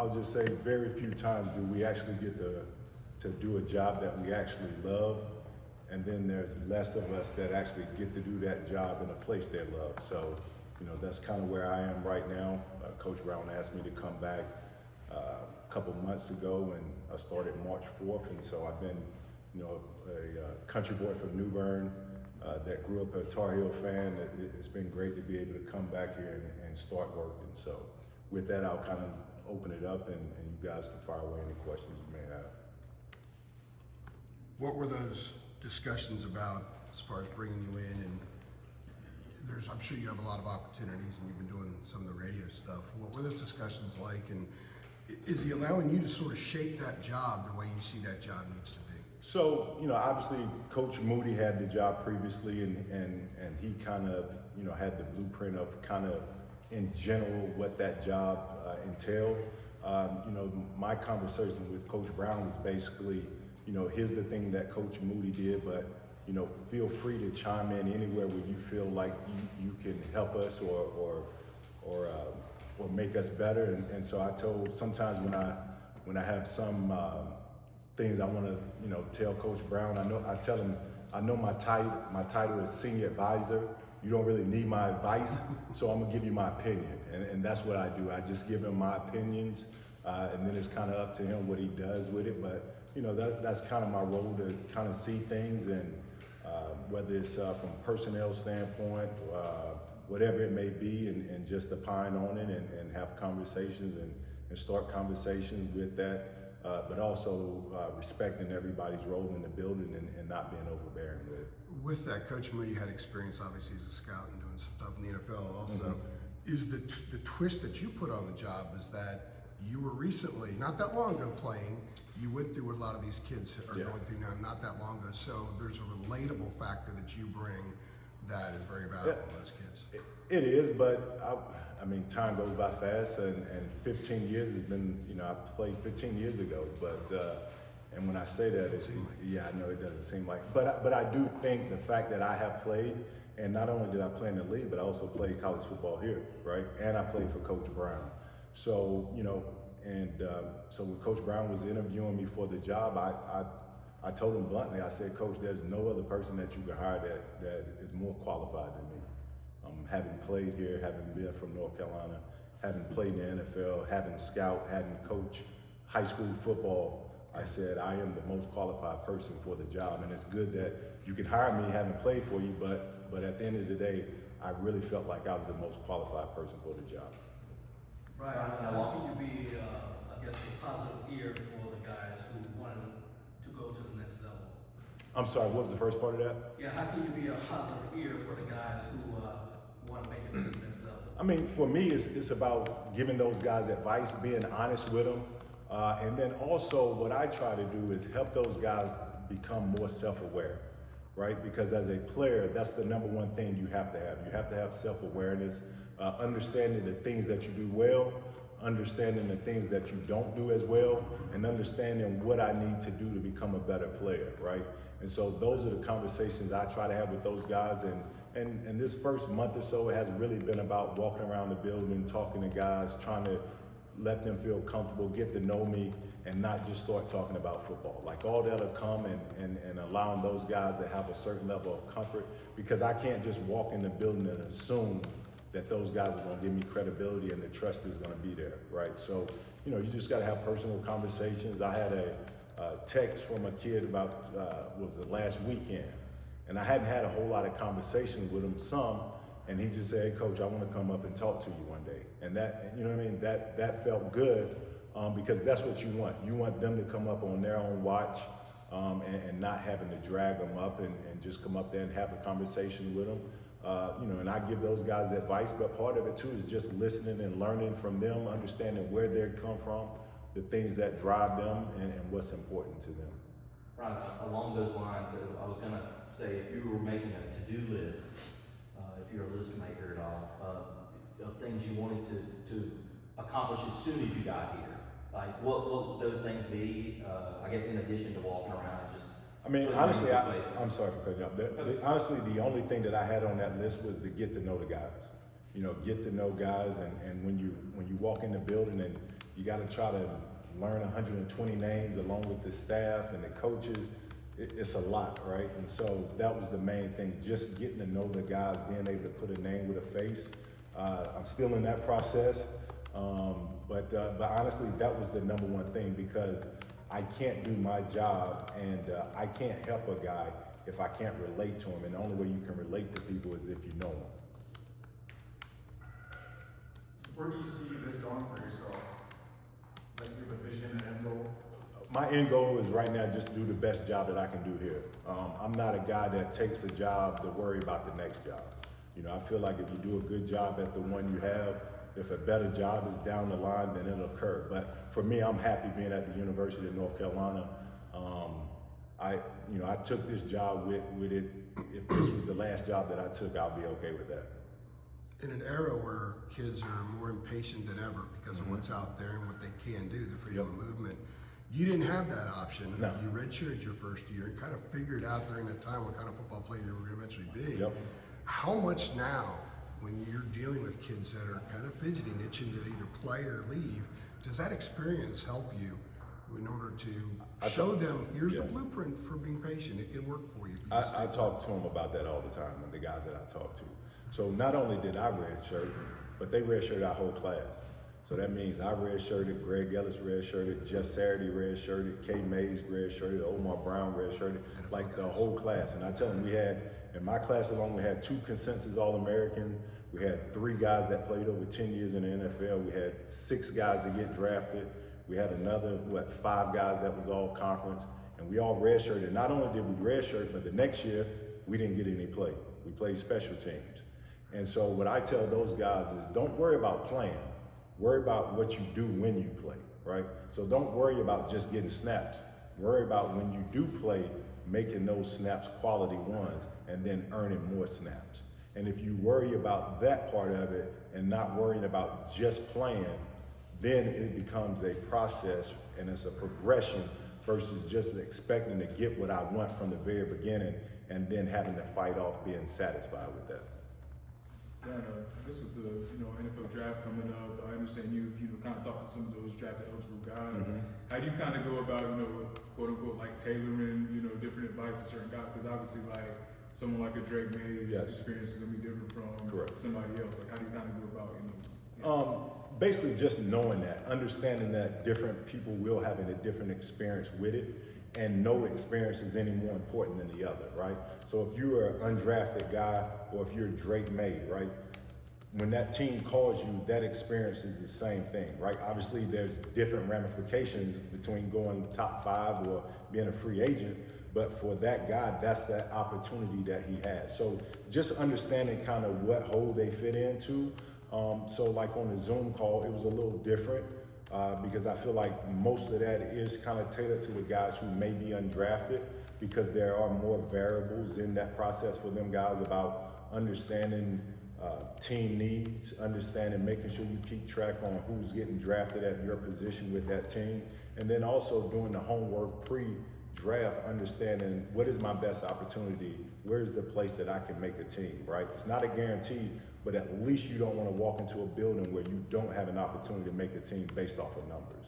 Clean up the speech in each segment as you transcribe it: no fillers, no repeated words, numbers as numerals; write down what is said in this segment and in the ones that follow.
I'll just say very few times do we actually get to do a job that we actually love, and then there's less of us that actually get to do that job in a place they love. So, that's kind of where I am right now. Coach Brown asked me to come back a couple months ago, and I started March 4th, and so I've been, a country boy from New Bern that grew up a Tar Heel fan. It's been great to be able to come back here and start working. So with that, I'll kind of open it up, and you guys can fire away any questions you may have. What were those discussions about as far as bringing you in? And I'm sure you have a lot of opportunities, and you've been doing some of the radio stuff. What were those discussions like, and is he allowing you to sort of shape that job the way you see that job needs to be? So, obviously Coach Moody had the job previously, and he kind of, had the blueprint of kind of in general what that job entailed. My conversation with Coach Brown was basically, here's the thing that Coach Moody did, but feel free to chime in anywhere where you feel like you can help us or make us better. And so I told, sometimes when I have some things I want to tell Coach Brown, I tell him I know my title is senior advisor. You don't really need my advice, so I'm gonna give you my opinion, and that's what I do. I just give him my opinions, and then it's kind of up to him what he does with it. But that's kind of my role, to kind of see things, and whether it's from a personnel standpoint, whatever it may be, and just opine on it and have conversations and start conversations with that, but also respecting everybody's role in the building and not being overbearing with it. With that, Coach Moody had experience, obviously, as a scout and doing some stuff in the NFL also. Is the twist that you put on the job is that you were recently, not that long ago, playing. You went through what a lot of these kids are going through now, not that long ago. So there's a relatable factor that you bring that is very valuable to those kids. It is, but I mean, time goes by fast, and 15 years has been, I played 15 years ago, but and when I say that, I know it doesn't seem like, but I do think the fact that I have played, and not only did I play in the league, but I also played college football here, right? And I played for Coach Brown. So, so when Coach Brown was interviewing me for the job, I told him bluntly, I said, Coach, there's no other person that you can hire that is more qualified than me. Having played here, having been from North Carolina, having played in the NFL, having scout, having coached high school football, I said, I am the most qualified person for the job. And it's good that you can hire me having played for you, but at the end of the day, I really felt like I was the most qualified person for the job. Right. How can you be, I guess, a positive ear for the guys who wanted to go to the next level? I'm sorry, what was the first part of that? Yeah, how can you be a positive ear for the guys who want to make it to the next level? I mean, for me, it's about giving those guys advice, being honest with them. And then also what I try to do is help those guys become more self-aware, right? Because as a player, that's the number one thing you have to have. You have to have self-awareness, understanding the things that you do well, understanding the things that you don't do as well, and understanding what I need to do to become a better player, right? And so those are the conversations I try to have with those guys. And this first month or so, it has really been about walking around the building, talking to guys, trying to let them feel comfortable, get to know me, and not just start talking about football. Like all that'll come, and allowing those guys to have a certain level of comfort, because I can't just walk in the building and assume that those guys are gonna give me credibility and the trust is gonna be there, right? So, you just gotta have personal conversations. I had a text from a kid about, was it last weekend? And I hadn't had a whole lot of conversations with him, and he just said, hey, Coach, I want to come up and talk to you one day. And that, you know what I mean? That felt good, because that's what you want. You want them to come up on their own watch, and not having to drag them up and just come up there and have a conversation with them. And I give those guys advice, but part of it too is just listening and learning from them, understanding where they come from, the things that drive them, and what's important to them. Right, along those lines, I was gonna say, if you were making a to-do list, if you're a list maker at all, of things you wanted to accomplish as soon as you got here, like what will those things be? I guess in addition to walking around and just. I mean, honestly, I'm sorry for cutting you off. Honestly, the only thing that I had on that list was to get to know the guys. get to know guys, and when you walk in the building and you got to try to learn 120 names along with the staff and the coaches, it's a lot, right? And so that was the main thing, just getting to know the guys, being able to put a name with a face. I'm still in that process, but honestly, that was the number one thing, because I can't do my job and I can't help a guy if I can't relate to him, and the only way you can relate to people is if you know them. So where do you see this going for yourself? Like, do you have a vision and end goal? My end goal is right now just to do the best job that I can do here. I'm not a guy that takes a job to worry about the next job. I feel like if you do a good job at the one you have, if a better job is down the line, then it'll occur. But for me, I'm happy being at the University of North Carolina. I took this job with it. If this was the last job that I took, I'll be okay with that. In an era where kids are more impatient than ever because of what's out there and what they can do, the freedom of movement, you didn't have that option. No. You redshirted your first year and kind of figured out during that time what kind of football player you were going to eventually be. Yep. How much now, when you're dealing with kids that are kind of fidgeting, itching to either play or leave, does that experience help you in order to show them, here's the blueprint for being patient, it can work for you? I talk to them about that all the time, and the guys that I talk to. So not only did I redshirt, but they redshirted our whole class. So that means I redshirted, Greg Ellis redshirted, Jeff Saturday redshirted, Kay Mays redshirted, Omar Brown redshirted, like the whole class. And I tell them, in my class alone, we had 2 consensus All-American. We had 3 guys that played over 10 years in the NFL. We had 6 guys that get drafted. We had another, 5 guys that was all conference. And we all redshirted. Not only did we redshirt, but the next year, we didn't get any play. We played special teams. And so what I tell those guys is, don't worry about playing. Worry about what you do when you play, right? So don't worry about just getting snaps. Worry about when you do play, making those snaps quality ones and then earning more snaps. And if you worry about that part of it and not worrying about just playing, then it becomes a process and it's a progression versus just expecting to get what I want from the very beginning and then having to fight off being satisfied with that. Yeah, I guess with the NFL draft coming up, I understand you've kind of talked to some of those drafted eligible guys. How do you kind of go about quote unquote like tailoring different advice to certain guys? Because obviously like someone like a Drake Mays experience is gonna be different from somebody else. Like how do you kind of go about Basically just knowing that, understanding that different people will have a different experience with it, and no experience is any more important than the other, right? So if you're an undrafted guy or if you're Drake May, right? When that team calls you, that experience is the same thing, right? Obviously there's different ramifications between going top 5 or being a free agent, but for that guy, that's that opportunity that he has. So just understanding kind of what hole they fit into. So like on the Zoom call, it was a little different. Because I feel like most of that is kind of tailored to the guys who may be undrafted, because there are more variables in that process for them guys about understanding team needs, understanding, making sure you keep track on who's getting drafted at your position with that team, and then also doing the homework pre-draft, understanding what is my best opportunity, where's the place that I can make a team, right? It's not a guarantee, but at least you don't want to walk into a building where you don't have an opportunity to make a team based off of numbers.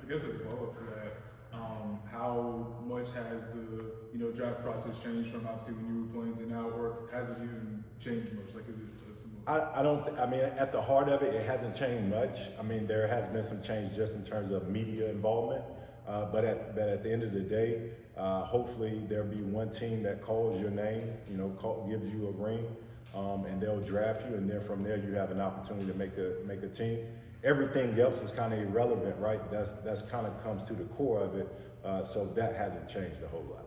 I guess as a follow-up to that, how much has the draft process changed from obviously when you were playing to now, or has it even changed much? Like, is it similar? I mean, at the heart of it, it hasn't changed much. I mean, there has been some change just in terms of media involvement, but at the end of the day, hopefully there'll be one team that calls your name, gives you a ring. And they'll draft you, and then from there you have an opportunity to make a team. Everything else is kind of irrelevant, right? That's kind of comes to the core of it. So that hasn't changed a whole lot.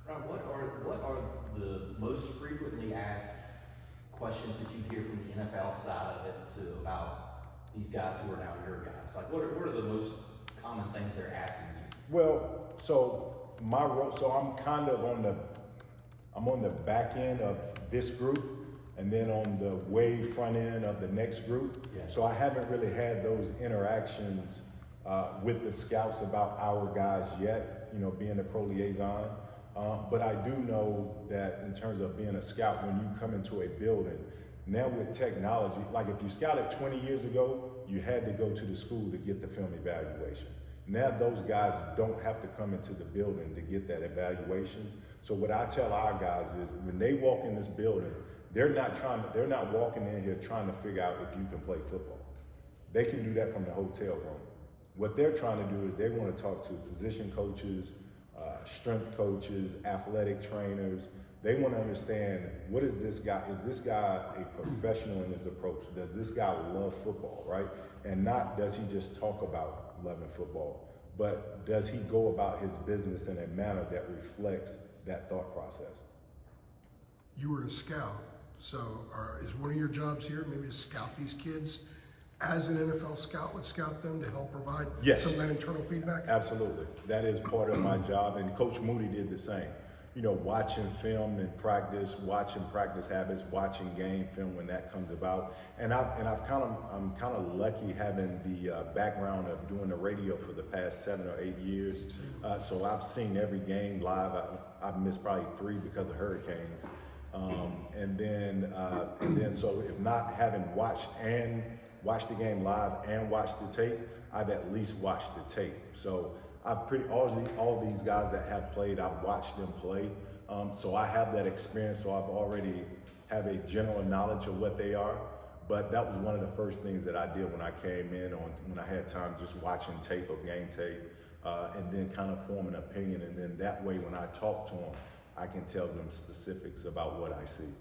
Right. What are the most frequently asked questions that you hear from the NFL side of it about these guys who are now your guys? Like, what are the most common things they're asking you? Well, so my role, so I'm kind of on the back end of this group, and then on the way front end of the next group. Yeah. So I haven't really had those interactions with the scouts about our guys yet, being a pro liaison. But I do know that in terms of being a scout, when you come into a building, Now with technology, like if you scouted 20 years ago, you had to go to the school to get the film evaluation. Now those guys don't have to come into the building to get that evaluation. So what I tell our guys is when they walk in this building, they're not walking in here trying to figure out if you can play football. They can do that from the hotel room. What they're trying to do is they want to talk to position coaches, strength coaches, athletic trainers. They want to understand, what is this guy? Is this guy a professional in his approach? Does this guy love football, right? And not does he just talk about loving football, but does he go about his business in a manner that reflects that thought process? You were a scout, so is one of your jobs here maybe to scout these kids as an NFL scout would scout them to help provide Yes. some of that internal feedback? Absolutely. That is part of my job, and Coach Moody did the same. You know, watching film and practice, watching practice habits, watching game film when that comes about. And I'm kind of lucky having the background of doing the radio for the past 7 or 8 years. So I've seen every game live. I've missed probably 3 because of hurricanes. And then so if not having watched the game live and watched the tape, I've at least watched the tape. So all these guys that have played, I've watched them play. So I have that experience, so I've already have a general knowledge of what they are. But that was one of the first things that I did when I came in, when I had time just watching tape of game tape, and then kind of form an opinion. And then that way, when I talk to them, I can tell them specifics about what I see.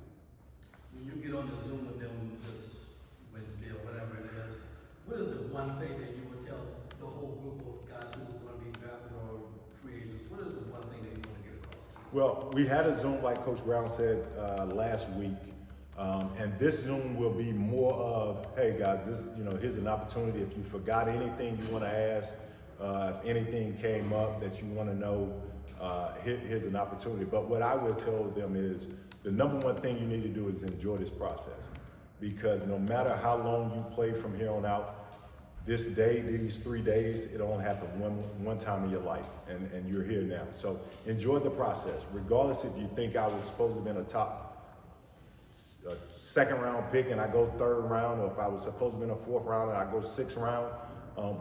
When you get on the Zoom with them this Wednesday or whatever it is, what is the one thing that you would tell the whole group of guys who are going to be drafted or free agents? What is the one thing that you want to get across to them? Well, we had a Zoom, like Coach Brown said last week, and this Zoom will be more of, hey guys, here's an opportunity. If you forgot anything you want to ask, if anything came up that you want to know, here's an opportunity. But what I will tell them is the number one thing you need to do is enjoy this process, because no matter how long you play from here on out, this day, these 3 days, it only happened one time in your life, and you're here now. So enjoy the process, regardless if you think I was supposed to have been a top second round pick and I go third round, or if I was supposed to have been a fourth round and I go sixth round.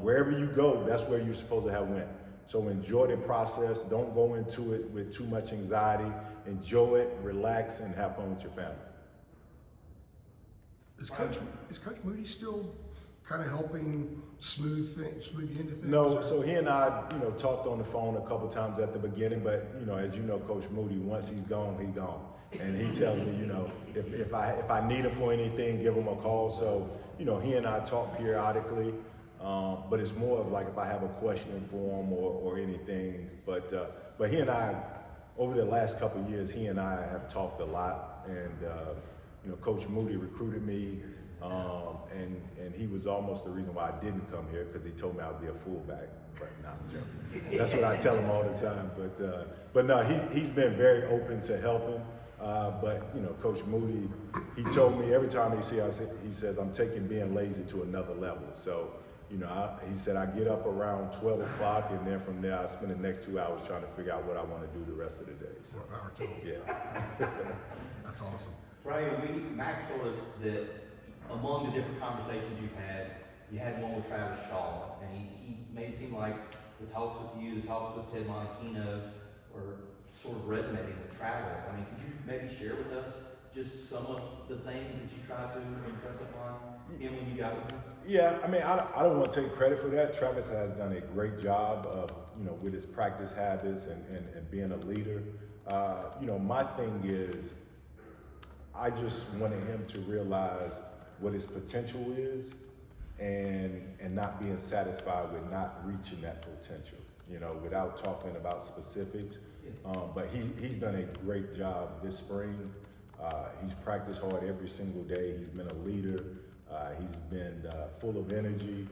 Wherever you go, that's where you're supposed to have went. So enjoy the process. Don't go into it with too much anxiety. Enjoy it, relax, and have fun with your family. Is Coach Moody still kind of helping smooth the end of things? No, so he and I, talked on the phone a couple times at the beginning, but as you know, Coach Moody, once he's gone, he's gone. And he tells me, if I need him for anything, give him a call. So, he and I talk periodically, but it's more of like if I have a question for him or anything. But he and I, over the last couple of years, he and I have talked a lot. And Coach Moody recruited me. And he was almost the reason why I didn't come here, because he told me I'd be a fullback. But no, I'm joking. That's what I tell him all the time. But no, he's been very open to helping. But Coach Moody, he told me every time he says I'm taking being lazy to another level. So he said I get up around 12 o'clock, and then from there I spend the next 2 hours trying to figure out what I want to do the rest of the day. So, Power to him. yeah. That's awesome. Brian, Mac told us that among the different conversations you've had, you had one with Travis Shaw, and he made it seem like the talks with you, the talks with Ted Monachino were sort of resonating with Travis. I mean, could you maybe share with us just some of the things that you tried to impress upon him when you got with him? Yeah, I mean, I don't want to take credit for that. Travis has done a great job of, with his practice habits and being a leader. My thing is, I just wanted him to realize what his potential is and not being satisfied with not reaching that potential, without talking about specifics. But he's done a great job this spring. He's practiced hard every single day. He's been a leader. He's been full of energy.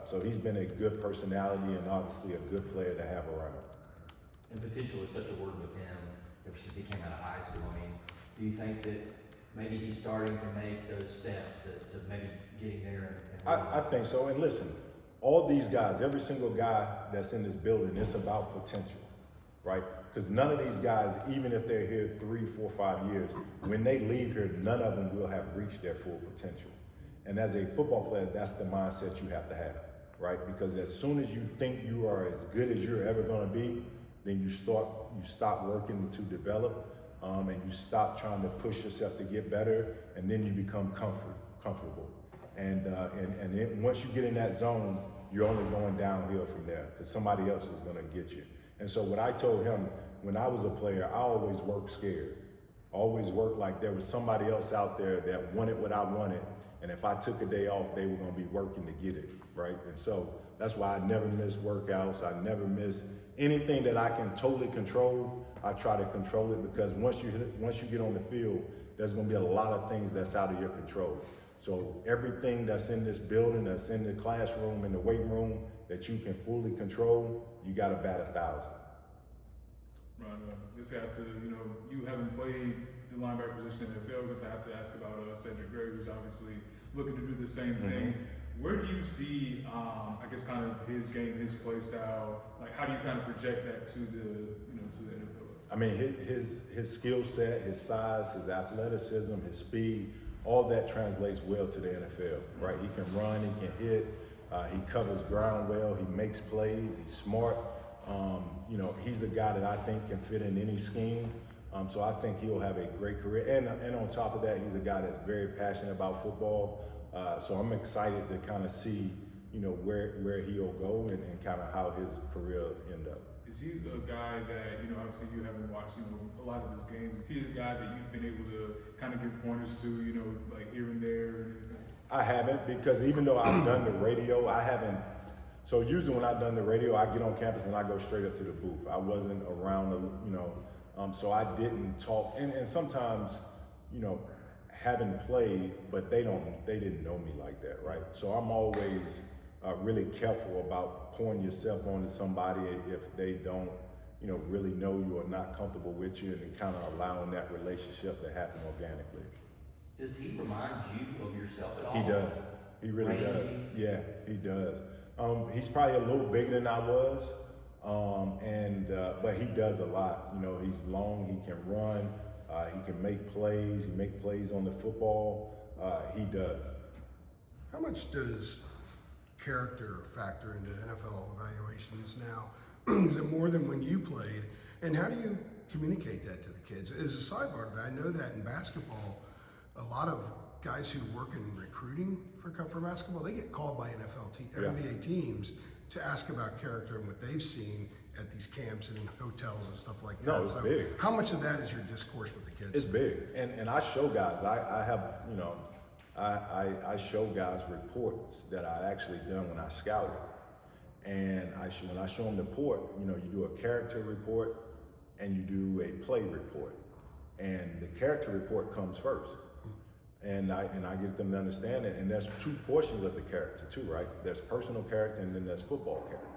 So he's been a good personality and obviously a good player to have around. And potential is such a word with him ever since he came out of high school. I mean, do you think that maybe he's starting to make those steps to maybe getting there? I think so. And listen, all these guys, every single guy that's in this building, it's about potential. right? Because none of these guys, even if they're here 3, 4, 5 years, when they leave here, none of them will have reached their full potential. And as a football player, that's the mindset you have to have, right? Because as soon as you think you are as good as you're ever going to be, then you stop working to develop, and you stop trying to push yourself to get better, and then you become comfortable. And then once you get in that zone, you're only going downhill from there because somebody else is going to get you. And so what I told him, when I was a player, I always worked scared. Always worked like there was somebody else out there that wanted what I wanted, and if I took a day off, they were going to be working to get it, right? And so that's why I never miss workouts. I never miss anything that I can totally control. I try to control it because once you get on the field, there's going to be a lot of things that's out of your control. So everything that's in this building, that's in the classroom, in the weight room, that you can fully control, you got to bat 1,000. Right. Just have to, you haven't played the linebacker position in the NFL. I guess I have to ask about Cedric Gray, who's obviously looking to do the same thing. Where do you see, I guess, kind of his game, his play style? Like, how do you kind of project that to the NFL? I mean, his skill set, his size, his athleticism, his speed, all that translates well to the NFL, right? He can run, he can hit, he covers ground well, he makes plays, he's smart. He's a guy that I think can fit in any scheme. So I think he'll have a great career. And on top of that, he's a guy that's very passionate about football. So I'm excited to kind of see, where he'll go and kind of how his career end up. Is he a guy that, obviously you haven't watched, a lot of his games. Is he the guy that you've been able to kind of give pointers to, like here and there and everything? I haven't, because even though I've done the radio, I haven't. So usually when I've done the radio, I get on campus and I go straight up to the booth. I wasn't around, so I didn't talk. And sometimes, having played, but they didn't know me like that, right? So I'm always really careful about pouring yourself onto somebody if they don't, really know you or not comfortable with you, and kind of allowing that relationship to happen organically. Does he remind you of yourself at all? He does. He really does. Rangy? Yeah, he does. He's probably a little bigger than I was, but he does a lot. He's long, he can run, he can make plays, he makes plays on the football. He does. How much does character factor into NFL evaluations now? Is it more than when you played? And how do you communicate that to the kids? As a sidebar to that, I know that in basketball, a lot of guys who work in recruiting for basketball, they get called by NBA teams to ask about character and what they've seen at these camps and in hotels and stuff like that. No, it's big. How much of that is your discourse with the kids? It's big, and I show guys. I have, I show guys reports that I actually done when I scouted, and when I show them the report, you do a character report and you do a play report, and the character report comes first. And I get them to understand it, and there's 2 portions of the character too, right? There's personal character and then there's football character.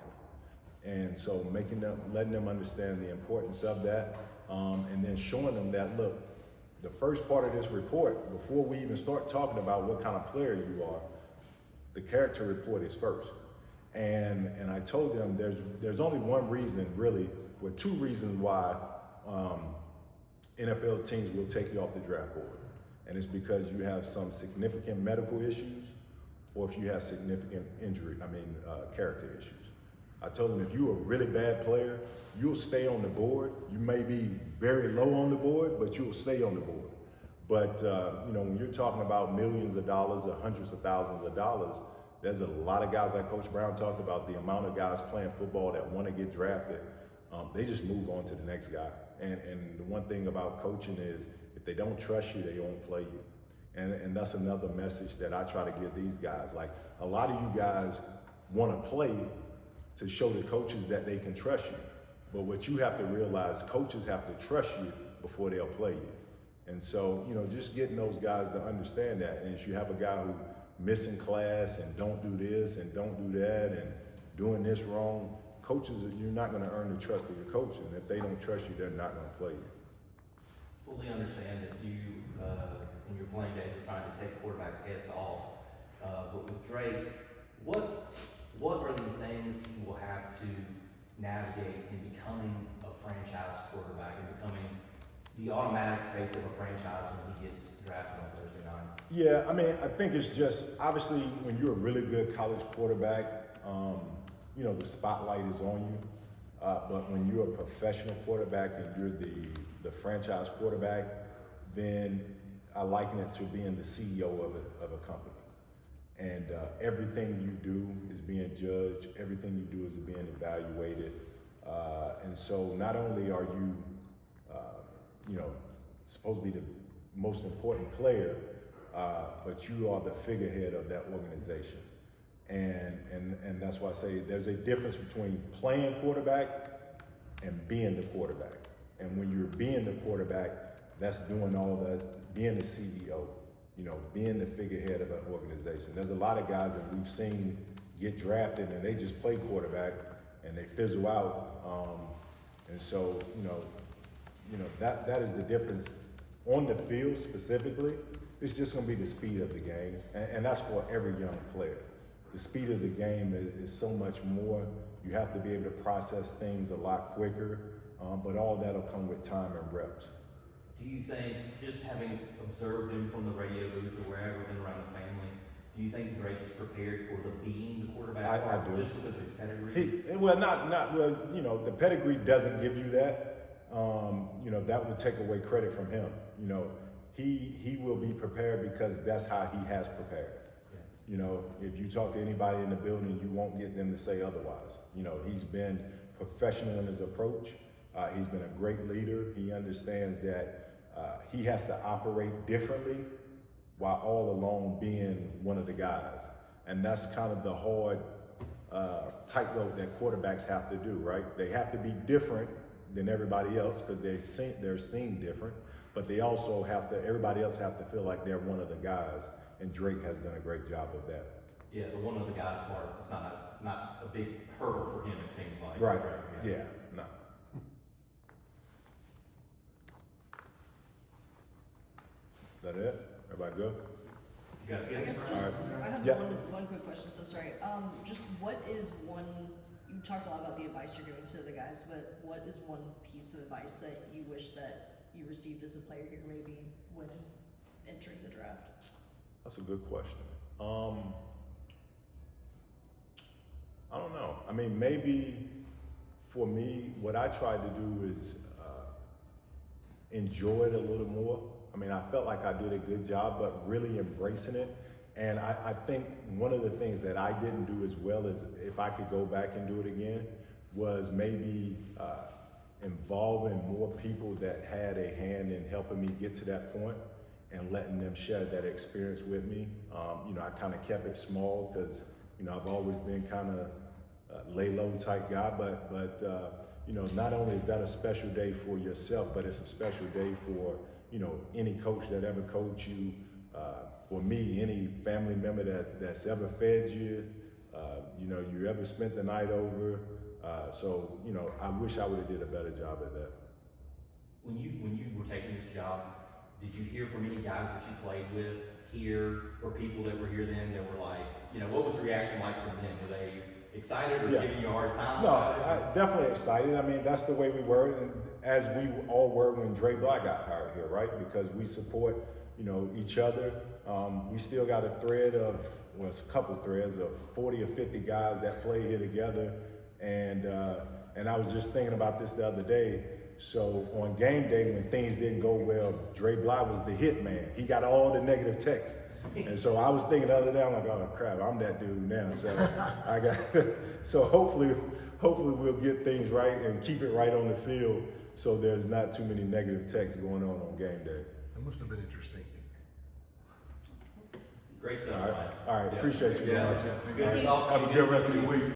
And so letting them understand the importance of that, and then showing them that, look, the first part of this report, before we even start talking about what kind of player you are, the character report is first. And I told them there's only one reason, really, or 2 reasons why NFL teams will take you off the draft board. And it's because you have some significant medical issues, or if you have significant character issues. I told them if you're a really bad player, you'll stay on the board. You may be very low on the board, but you'll stay on the board. But when you're talking about millions of dollars or hundreds of thousands of dollars, there's a lot of guys, like Coach Brown talked about, the amount of guys playing football that want to get drafted. They just move on to the next guy. And the one thing about coaching is, if they don't trust you, they won't play you. And that's another message that I try to give these guys. Like, a lot of you guys want to play to show the coaches that they can trust you. But what you have to realize, coaches have to trust you before they'll play you. And so, just getting those guys to understand that. And if you have a guy who missing class and don't do this and don't do that and doing this wrong, coaches, you're not going to earn the trust of your coach. And if they don't trust you, they're not going to play you. Fully understand that you, in your playing days, are trying to take quarterbacks' heads off. But with Drake, what are the things he will have to navigate in becoming a franchise quarterback and becoming the automatic face of a franchise when he gets drafted on Thursday night? Yeah, I mean, I think it's just obviously when you're a really good college quarterback, you know, the spotlight is on you. But when you're a professional quarterback and you're the franchise quarterback, then I liken it to being the CEO of a company. And everything you do is being judged, everything you do is being evaluated. And so not only are you, you know, supposed to be the most important player, but you are the figurehead of that organization. And that's why I say there's a difference between playing quarterback and being the quarterback. And when you're being the quarterback, that's doing all that, being the CEO, you know, being the figurehead of an organization. There's a lot of guys that we've seen get drafted and they just play quarterback and they fizzle out. And so, you know, that is the difference on the field specifically. It's just going to be the speed of the game, and that's for every young player. The speed of the game is so much more. You have to be able to process things a lot quicker, but all that'll come with time and reps. Do you think, just having observed him from the radio booth or wherever been around the family, do you think Drake is prepared for the being the quarterback I do. just because of his pedigree? Well, you know, the pedigree doesn't give you that. You know, that would take away credit from him. You know, he will be prepared because that's how he has prepared. Yeah. You know, if you talk to anybody in the building, you won't get them to say otherwise. You know, he's been professional in his approach. He's been a great leader. He understands that he has to operate differently while all along being one of the guys. And that's kind of the hard tightrope that quarterbacks have to do, right? They have to be different than everybody else because they're seen different, but they also have to, everybody else have to feel like they're one of the guys, and Drake has done a great job of that. Yeah, the one of the guys part is not a big hurdle for him, it seems like. Right, yeah, no. Is that it? Everybody good? You guys I get guess this? just, Alright. I have Yeah. one quick question, so sorry. Just what is one, you talked a lot about the advice you're giving to the guys, but what is one piece of advice that you wish that you received as a player here maybe when entering the draft? That's a good question. I don't know. I mean, maybe for me, what I tried to do is enjoy it a little more. I mean, I felt like I did a good job, but really embracing it. And I think one of the things that I didn't do as well as if I could go back and do it again was maybe involving more people that had a hand in helping me get to that point and letting them share that experience with me. You know, I kind of kept it small because, you know, I've always been kind of lay low type guy, but you know, not only is that a special day for yourself, but it's a special day for, you know, any coach that ever coached you. For me, any family member that's ever fed you, you know, you ever spent the night over. So, you know, I wish I would have did a better job at that. When you were taking this job, did you hear from any guys that you played with here or people that were here then that were like, you know, what was the reaction like from them? Were they excited or Yeah. giving you a hard time? No, about it? definitely excited. I mean, that's the way we were, and as we all were when Dre Black got hired here, right? Because we support, you know, each other. We still got a thread of, well, it's a couple threads of 40 or 50 guys that play here together. And I was just thinking about this the other day. So on game day, when things didn't go well, Dre Black was the hit man. He got all the negative texts. And so I was thinking the other day, I'm like, oh crap, I'm that dude now. So so hopefully we'll get things right and keep it right on the field so there's not too many negative texts going on game day. That must have been interesting. Great stuff, All right, Ryan. all right, Yeah. appreciate you so Yeah. much. Good All right, talk to have you. a good rest of the week.